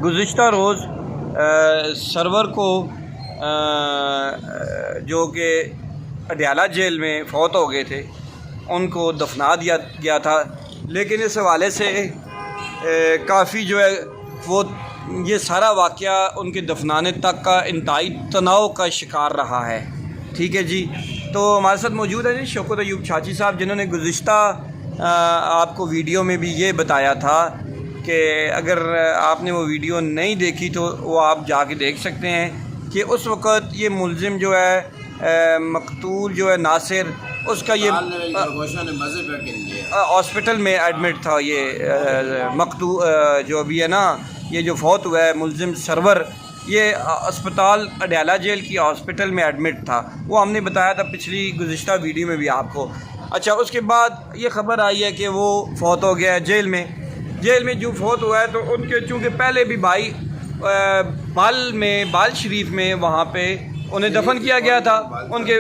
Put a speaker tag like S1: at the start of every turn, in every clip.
S1: گزشتہ روز سرور کو جو کہ اڈیالہ جیل میں فوت ہو گئے تھے ان کو دفنا دیا گیا تھا، لیکن اس حوالے سے کافی جو ہے وہ یہ سارا واقعہ ان کے دفنانے تک کا انتہائی تناؤ کا شکار رہا ہے۔ ٹھیک ہے جی، تو ہمارے ساتھ موجود ہے جی شوکت ایوب چھاچی صاحب، جنہوں نے گزشتہ آپ کو ویڈیو میں بھی یہ بتایا تھا کہ اگر آپ نے وہ ویڈیو نہیں دیکھی تو وہ آپ جا کے دیکھ سکتے ہیں کہ اس وقت یہ ملزم جو ہے مقتول جو ہے ناصر، اس کا یہ ہاسپٹل میں ایڈمٹ تھا۔ یہ مقتول جو ابھی ہے نا، یہ جو فوت ہوا ہے ملزم سرور، یہ اسپتال اڈیالہ جیل کی ہاسپٹل میں ایڈمٹ تھا۔ وہ ہم نے بتایا تھا پچھلی گزشتہ ویڈیو میں بھی آپ کو۔ اچھا، اس کے بعد یہ خبر آئی ہے کہ وہ فوت ہو گیا ہے جیل میں۔ جیل میں جو فوت ہوا ہے تو ان کے چونکہ پہلے بھی بھائی بال شریف میں وہاں پہ انہیں دفن کیا گیا تھا ان کے۔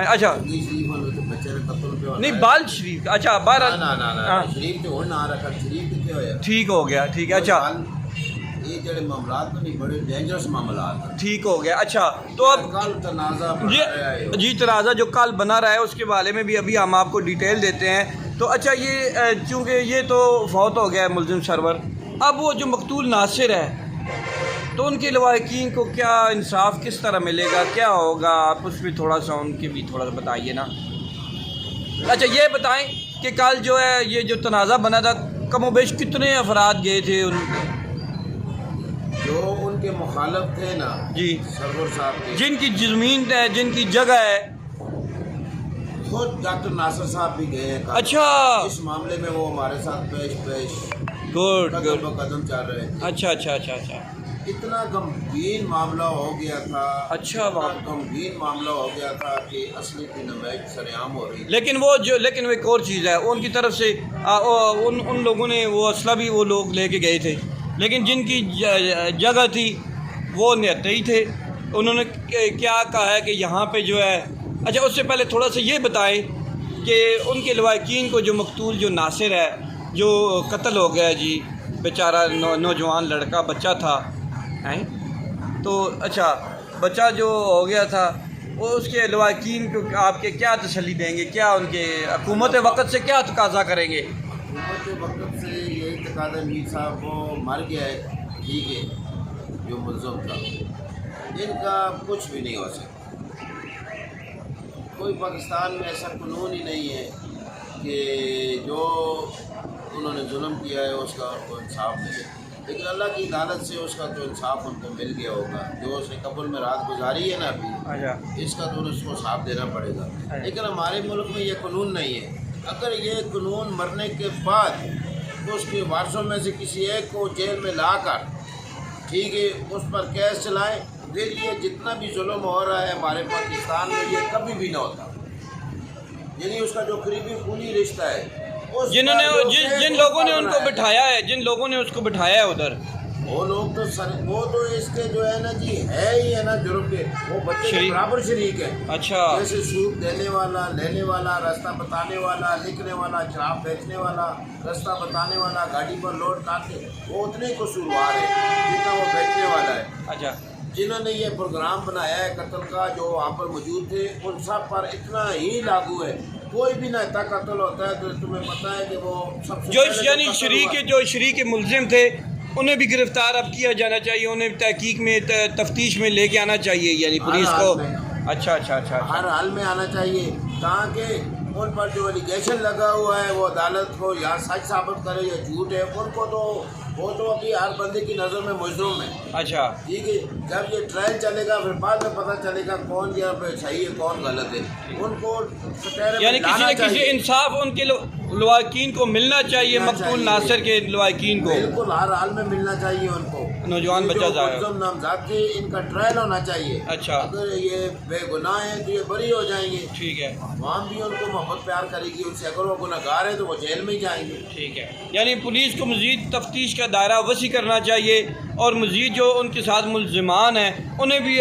S1: اچھا نہیں، بال شریف، اچھا ٹھیک ہو گیا، ٹھیک ہے، اچھا ٹھیک ہو گیا۔ اچھا، تو اب جی تنازع جو کل بنا رہا ہے اس کے بارے میں بھی ابھی ہم آپ کو ڈیٹیل دیتے ہیں۔ تو اچھا، یہ چونکہ یہ تو فوت ہو گیا ہے ملزم سرور، اب وہ جو مقتول ناصر ہے تو ان کے لواحقین کو کیا انصاف کس طرح ملے گا، کیا ہوگا؟ آپ اس میں تھوڑا سا ان کے بھی تھوڑا سا بتائیے نا۔ اچھا یہ بتائیں کہ کل جو ہے یہ جو تنازع بنا تھا کم و بیش کتنے افراد گئے تھے
S2: جو ان کے مخالف تھے نا
S1: جی،
S2: سرور صاحب کے،
S1: جن کی زمین ہے، جن کی جگہ ہے؟
S2: خود ڈاکٹر ناصر صاحب بھی گئے ہیں۔
S1: اچھا،
S2: اس معاملے میں وہ ہمارے ساتھ پیش
S1: گڈ
S2: قدم بہ قدم چل رہے تھے۔
S1: اچھا اچھا اچھا اچھا،
S2: اتنا غمگین معاملہ ہو گیا تھا،
S1: اچھا
S2: غمگین معاملہ ہو گیا تھا کہ اصلی کی نمائش سرعام ہو رہی۔
S1: لیکن وہ ایک اور چیز ہے، ان کی طرف سے ان لوگوں نے وہ اسلحہ بھی وہ لوگ لے کے گئے تھے، لیکن جن کی جگہ تھی وہ نہتے ہی تھے۔ انہوں نے کیا کہا ہے کہ یہاں پہ جو ہے، اچھا اس سے پہلے تھوڑا سا یہ بتائیں کہ ان کے لواحقین کو جو مقتول جو ناصر ہے جو قتل ہو گیا جی، بیچارہ نوجوان لڑکا بچہ تھا، تو اچھا بچہ جو ہو گیا تھا، وہ اس کے لواحقین کو آپ کے کیا تسلی دیں گے؟ کیا ان کے حکومت وقت سے کیا تقاضا کریں گے؟
S2: حکومت وقت سے یہی تقاضا، میر صاحب وہ مر گیا ہے، ٹھیک ہے، جو ملزم تھا، ان کا کچھ بھی نہیں ہو سکتا۔ کوئی پاکستان میں ایسا قانون ہی نہیں ہے کہ جو انہوں نے ظلم کیا ہے اس کا ان کو انصاف ملے، لیکن اللہ کی عدالت سے اس کا تو انصاف ان کو مل گیا ہوگا۔ جو اس نے قبر میں رات گزاری ہے نا ابھی، اس کا تو اس کو صاف دینا پڑے گا۔ لیکن ہمارے ملک میں یہ قانون نہیں ہے۔ اگر یہ قانون مرنے کے بعد اس کے وارثوں میں سے کسی ایک کو جیل میں لا کر، ٹھیک ہے، اس پر کیس چلائے، پھر یہ جتنا بھی ظلم ہو رہا ہے ہمارے پاکستان میں یہ کبھی بھی نہ ہوتا۔ یعنی اس کا جو قریبی خونی رشتہ ہے،
S1: جن لوگوں نے ان کو بٹھایا ہے، جن لوگوں نے اس کو بٹھایا ہے ادھر،
S2: وہ لوگ تو وہ تو اس کے جو ہے نا جی ہے ہی ہے نا جرم کے، وہ بچے کے برابر شریک ہے۔
S1: اچھا،
S2: جیسے سود دینے والا، لینے والا، راستہ بتانے والا، لکھنے والا، شراب بیچنے والا، راستہ بتانے والا، گاڑی پر لوڈ کاٹنے، وہ اتنے قصوروار ہے جتنا وہ بیچنے والا ہے۔
S1: اچھا،
S2: جنہوں نے یہ پروگرام بنایا ہے قتل کا، جو وہاں پر موجود تھے، ان سب پر اتنا ہی لاگو ہے۔ کوئی بھی نہ اتنا قتل ہوتا ہے تو تمہیں پتہ ہے کہ وہ سب سے
S1: جو یعنی شریک ملزم تھے انہیں بھی گرفتار اب کیا جانا چاہیے، انہیں تحقیق میں تفتیش میں لے کے آنا چاہیے، یعنی پولیس کو۔ اچھا اچھا اچھا،
S2: ہر حال میں آنا چاہیے تاکہ ان پر جو ایلیگیشن لگا ہوا ہے وہ عدالت کو یا سچ ثابت کرے یا جھوٹ ہے۔ ان کو تو وہ تو ابھی ہر بندے کی نظر میں مجرم ہے۔
S1: اچھا،
S2: ٹھیک ہے، جب یہ ٹرائل چلے گا پھر بعد میں پتہ چلے گا کون یہاں پہ صحیح ہے کون غلط ہے۔ ان کو
S1: یعنی کسی نہ کسی انصاف ان کے لواحقین کو ملنا چاہیے، مقتول ناصر کے لواحقین کو
S2: بالکل ہر حال میں ملنا چاہیے ان کو۔
S1: نوجوان بچہ
S2: ملزم نامزاد تھے، ان کا ٹرائل ہونا چاہیے۔
S1: اچھا،
S2: اگر یہ بے گناہ ہیں تو یہ بری ہو جائیں گے،
S1: ٹھیک ہے،
S2: عوام بھی ان کو محبت پیار کرے گی ان سے۔ اگر وہ گناہ گار ہیں تو وہ جیل میں ہی جائیں گے۔
S1: ٹھیک ہے، یعنی پولیس کو مزید تفتیش کا دائرہ وسیع کرنا چاہیے، اور مزید جو ان کے ساتھ ملزمان ہیں انہیں بھی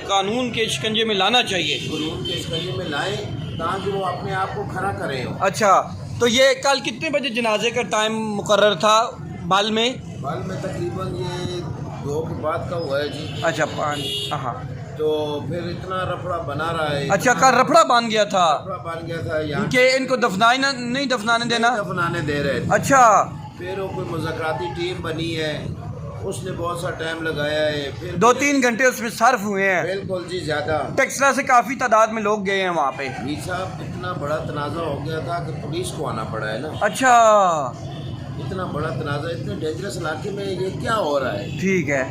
S1: قانون کے شکنجے میں لانا چاہیے،
S2: قانون کے شکنجے میں لائیں تاکہ وہ اپنے آپ کو کھڑا کریں۔
S1: اچھا، تو یہ کل کتنے بجے جنازے کا ٹائم مقرر تھا بال میں؟
S2: बाल में तकरीबन ये 2 के बाद का हुआ है जी।
S1: अच्छा 5 हाँ।
S2: तो फिर इतना रफड़ा बना रहा है।
S1: अच्छा का रफड़ा बांध गया था,
S2: रफड़ा बन गया था यहाँ
S1: कि इनको नहीं दफनाने देना।
S2: दफनाने दे रहे थे।
S1: अच्छा
S2: फिर वो कोई मुज़ाकराती टीम बनी है, उसने बहुत सा टाइम लगाया है। फिर
S1: 2-3 घंटे उसमें सर्फ हुए हैं।
S2: बिल्कुल जी, ज़्यादा।
S1: टेक्सला से काफ़ी तादाद में लोग गए हैं वहाँ पे।
S2: मीर साहब इतना बड़ा तनाज़ा हो गया था कि पुलिस को आना पड़ा है ना।
S1: अच्छा
S2: इतना बड़ा तनाज़ा इतने डेंजरस इलाके में ये क्या हो रहा है।
S1: ठीक है,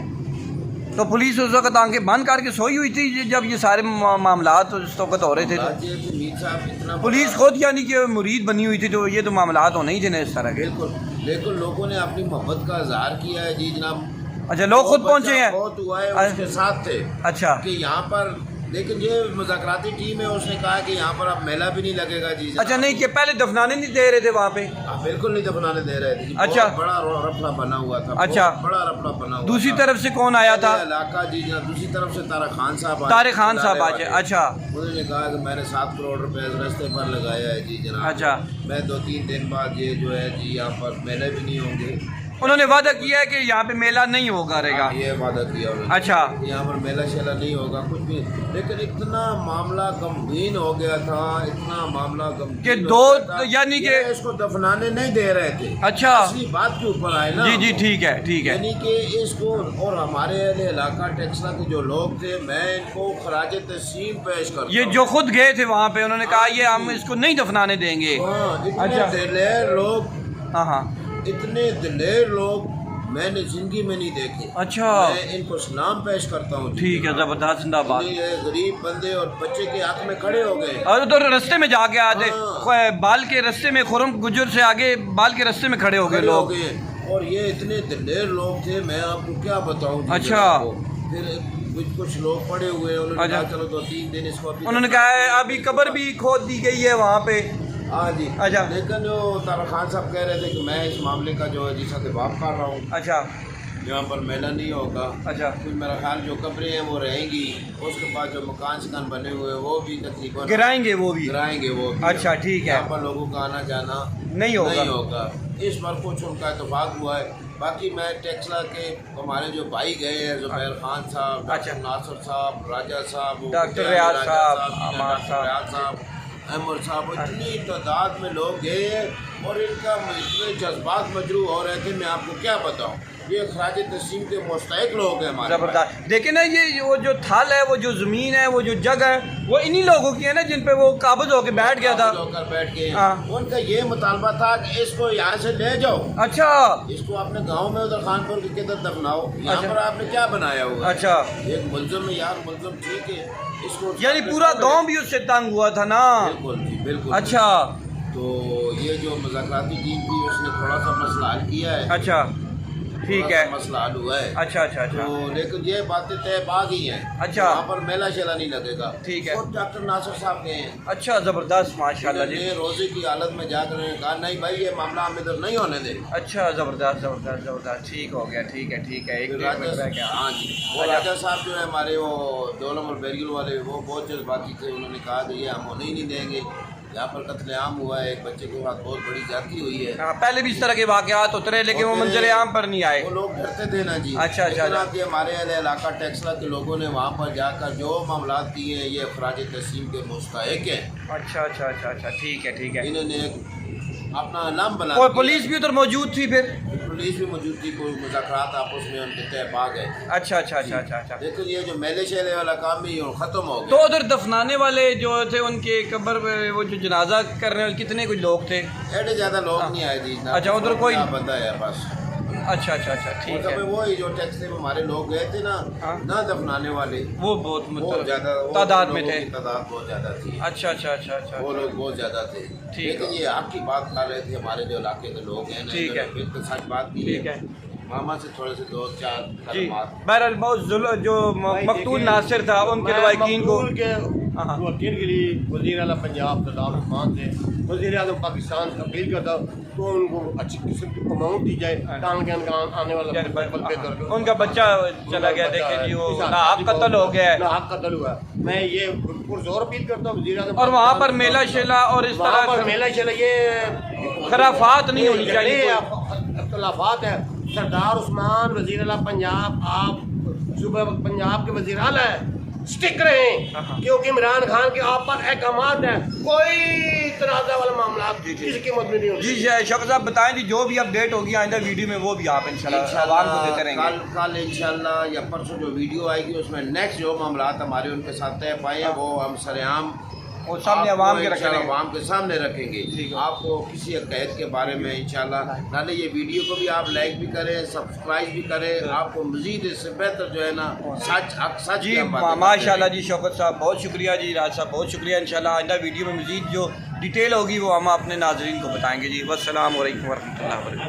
S1: तो पुलिस उस वक्त आंखें बंद करके सोई हुई थी जब ये सारे मामलात उस वक्त हो रहे थे।
S2: तो मीर साहब इतना
S1: पुलिस खुद यानी कि मुरीद बनी हुई थी, तो ये तो मामलात होने ही थे ना इस तरह के।
S2: बिल्कुल, लेकिन लोगों ने अपनी मोहब्बत का इजहार किया है जी जनाब।
S1: अच्छा लोग खुद पहुँचे हैं।
S2: बहुत हुआ है, उसके साथ थे।
S1: अच्छा
S2: कि यहाँ पर, लेकिन ये मुज़ाकराती टीम है, उसने कहा कि यहाँ पर अब मेला भी नहीं लगेगा जी।
S1: अच्छा नहीं कि पहले दफनाने नहीं दे रहे थे वहाँ पे।
S2: बिल्कुल नहीं दफनाने दे रहे थे।
S1: अच्छा
S2: बहुत बड़ा रफड़ा बना हुआ था।
S1: अच्छा
S2: बड़ा रफड़ा बना हुआ।
S1: दूसरी तरफ से कौन आया था?
S2: इलाका जी जनाब, दूसरी तरफ से तारिक खान साहब।
S1: तारिक खान साहब आज। अच्छा
S2: उन्होंने कहा कि मैंने 7 करोड़ रुपए रास्ते पर लगाया है जी जनाब।
S1: अच्छा
S2: मैं 2-3 दिन बाद ये जो है जी यहाँ पर मेले भी नहीं होंगे।
S1: उन्होंने वादा किया है कि यहाँ पे मेला नहीं होगा रहेगा।
S2: ये वादा किया उन्होंने।
S1: अच्छा
S2: यहाँ पर मेला शेला नहीं होगा कुछ भी, लेकिन इतना मामला गमगीन हो गया था, इतना मामला गमगीन
S1: कि
S2: हो गया था
S1: यानी कि
S2: इसको दफनाने नहीं दे रहे थे।
S1: अच्छा
S2: असली बात के ऊपर आए ना।
S1: जी जी ठीक है ठीक है।
S2: यानी कि इसको, और हमारे इलाका टेक्सला के जो लोग थे, मैं इनको खराज तस्लीम पेश करता
S1: ये
S2: हूं।
S1: जो खुद गए थे वहाँ पे, उन्होंने कहा ये हम इसको नहीं दफनाने देंगे।
S2: हाँ, इतने
S1: अच्छा।
S2: दिलेर लोग,
S1: हाँ हाँ
S2: इतने दिलेर लोग मैंने जिंदगी में नहीं देखे।
S1: अच्छा
S2: मैं इनको सलाम पेश करता हूँ।
S1: ठीक है, जबरदस्त, जिंदाबाद।
S2: ये गरीब बंदे और बच्चे के हक में खड़े हो गए।
S1: और उधर रास्ते में जाके आते
S2: हाँ।
S1: बाल के रास्ते में, खुरम गुजर से आगे बाल के रास्ते में खड़े हो गए लोग।
S2: और ये इतने दिलेर लोग थे, मैं आपको क्या बताऊँ।
S1: अच्छा।
S2: फिर कुछ लोग पड़े हुए, उन्होंने
S1: अच्छा।
S2: कहा चलो 2-3 दिन इसको
S1: उन्होंने कहा है अभी कब्र भी खोद दी गई है वहाँ पे।
S2: हाँ जी।
S1: अच्छा।
S2: लेकिन जो तारिक खान साहब कह रहे थे कि मैं इस मामले का जो है जी सदबाब कर रहा हूँ।
S1: अच्छा
S2: यहाँ पर मेला नहीं होगा।
S1: अच्छा
S2: फिर मेरा ख्याल जो कब्रें हैं वो रहेंगी, उसके बाद जो मकान शकान बने हुए हैं वो भी तकरीबन
S1: गिराएंगे वो भी।
S2: गिराएंगे वो भी।
S1: अच्छा ठीक है।
S2: यहाँ पर लोगों का आना जाना
S1: नहीं होगा।
S2: इस पर कुछ उनका इतफाक हुआ है। बाकी मैं टेक्सला के हमारे जो भाई गए हैं, जुबैर खान साहब, डॉक्टर नासिर साहब, राजा साहब,
S1: डॉक्टर रियाज साहब,
S2: अहमद साहब, इतनी तादाद में लोग गए हैं और इनका इतने जज्बात मजरू हो रहे थे, मैं आपको क्या बताऊँ। ये खराज तस्लीम के मुस्तहिक लोग हैं हमारे।
S1: जबरदस्त। देखिए ना ये वो जो थल है, वो जो ज़मीन है, वो जो जगह है, वो इन्हीं लोगों की है ना जिन पे वो काबज होकर बैठ गया था।
S2: होकर बैठ गए।
S1: हाँ।
S2: उनका ये मुतालबा था कि इसको यहाँ से ले जाओ।
S1: अच्छा
S2: इसको अपने गांव में उधर खानपुर की किधर दफनाओ। यहाँ
S1: अच्छा।
S2: पर आपने क्या बनाया हुआ है?
S1: अच्छा
S2: एक मुलजम है यार, मुलजम ठीक है, इसको
S1: यानी पूरा गांव भी उससे तंग हुआ था ना।
S2: बिल्कुल जी बिल्कुल।
S1: अच्छा
S2: तो ये जो मुज़ाकराती टीम थी उसने थोड़ा सा मसला हल किया है।
S1: अच्छा ठीक
S2: थोड़ा
S1: है।
S2: सा मसला हल हुआ है।
S1: अच्छा अच्छा अच्छा
S2: तो लेकिन ये बातें तय आ गई हैं।
S1: अच्छा।
S2: वहाँ पर मेला शेला नहीं लगेगा।
S1: ठीक है।
S2: और डॉक्टर नासिर साहब गए हैं।
S1: अच्छा ज़बरदस्त, माशाल्लाह जी।
S2: इन्होंने रोजे की हालत में जाकर उन्होंने कहा नहीं भाई ये मामला हम इधर नहीं होने दे।
S1: अच्छा ज़बरदस्त ज़बरदस्त ज़बरदस्त, ठीक हो गया, ठीक है ठीक है। एक मिनट रह गया।
S2: हाँ जी। वो राजा साहब जो है हमारे, वो दौलम और बैरियल वाले, वो बहुत जज्बाती थे। उन्होंने कहा कि ये हम होने ही नहीं देंगे। यहाँ पर कत्लेआम हुआ है, एक बच्चे के साथ बहुत बड़ी जाती हुई है।
S1: हाँ, पहले भी इस तरह के वाक़यात होते रहे, लेकिन वो मंजर आम पर नहीं आए।
S2: वो लोग डरते थे ना जी।
S1: अच्छा अच्छा।
S2: लेकिन कि हमारे इलाका टेक्सला के लोगों ने वहाँ पर जाकर जो मामला किए हैं, ये खराज तस्लीम के मुस्तहिक हैं।
S1: अच्छा अच्छा अच्छा अच्छा ठीक है ठीक है।
S2: इन्होंने अपना नाम बना
S1: और
S2: दिया।
S1: पुलिस भी उधर मौजूद थी फिर?
S2: पुलिस भी मौजूद थी, कोई मुज़ाकरात आपस में उनके तय पा गए।
S1: अच्छा अच्छा अच्छा अच्छा अच्छा।
S2: लेकिन ये जो मेले शेले वाला काम भी ये ख़त्म हो
S1: तो
S2: गया।
S1: उधर दफनाने वाले जो थे उनके कब्र पे वो जो जनाजा करने वाले कितने कुछ लोग थे?
S2: ऐसे ज़्यादा लोग नहीं आए जी।
S1: अच्छा, उधर कोई
S2: बंदा है बस।
S1: अच्छा अच्छा अच्छा ठीक है।
S2: वही जो टैक्स में हमारे लोग गए थे ना,
S1: हाँ।
S2: ना दफनाने वाले,
S1: वो बहुत
S2: बहुत ज़्यादा
S1: तादाद में थे।
S2: तादाद बहुत ज़्यादा थी।
S1: अच्छा अच्छा अच्छा अच्छा।
S2: वो लोग बहुत ज़्यादा थे।
S1: ठीक
S2: लेकिन
S1: है।
S2: ये आपकी बात कर रहे थे, हमारे जो इलाके के लोग हैं ना,
S1: ठीक है।
S2: बिल्कुल सच बात की
S1: ठीक है।
S2: मामा से थोड़े से 2-4
S1: जी
S2: कलमात।
S1: बहरहाल बहुत जो मकतूल नासिर था उनके लवाकिन को हाँ।
S3: वकील के लिए वज़ीर आला पंजाब सदाम खान से वज़ीर आज़म पाकिस्तान से अपील करता तो उनको अच्छी किस्म की अमाउंट दी जाए ताकि उनका आने वाला मुस्तक़बिल बेहतर हो।
S1: उनका बच्चा चला गया, देखे जी, वो नाहक कत्ल हो गया है।
S3: नाहक कत्ल हुआ है। मैं ये पुरज़ोर अपील करता हूँ वज़ीर आज़म।
S1: और वहाँ पर मेला शेला और इस
S3: वहाँ पर
S1: तरह
S3: मेला चला, ये
S1: खराफात नहीं होनी चाहिए।
S3: अख्तलाफात है सरदार उस्मान वजीर आला पंजाब, आप सुबह पंजाब के वजीर आला है, स्टिक रहें, क्योंकि इमरान खान के आप पर अहकामात है, कोई तनाज़ा वाला मामला किसी कीमत में नहीं होगा।
S1: जी शौकत साहब बताएं जी, जो भी अपडेट होगी आइंदा वीडियो में वो भी आप इंशाल्लाह आवाम को देते रहेंगे।
S2: कल इंशाल्लाह या परसों जो वीडियो आएगी उसमें नेक्स्ट जो मामला हमारे उनके साथ तय पाए हैं वो हम सरेआम
S1: और सामने आवाम के रखेंगे,
S2: आवाम के सामने रखेंगे। आपको किसी कैद के बारे में इंशाल्लाह, नाले ये वीडियो को भी आप लाइक भी करें, सब्सक्राइब भी करें, आपको मजीद इससे बेहतर जो है ना सच
S1: जी माशाल्लाह जी शौकत साहब बहुत शुक्रिया जी, राज साहब बहुत शुक्रिया। इंशाल्लाह आइंदा वीडियो में मजीद जो डिटेल होगी वो हम अपने नाजरीन को बताएंगे जी। वस्सलाम वालेकुम वरहमतुल्लाहि वबरकातुहू।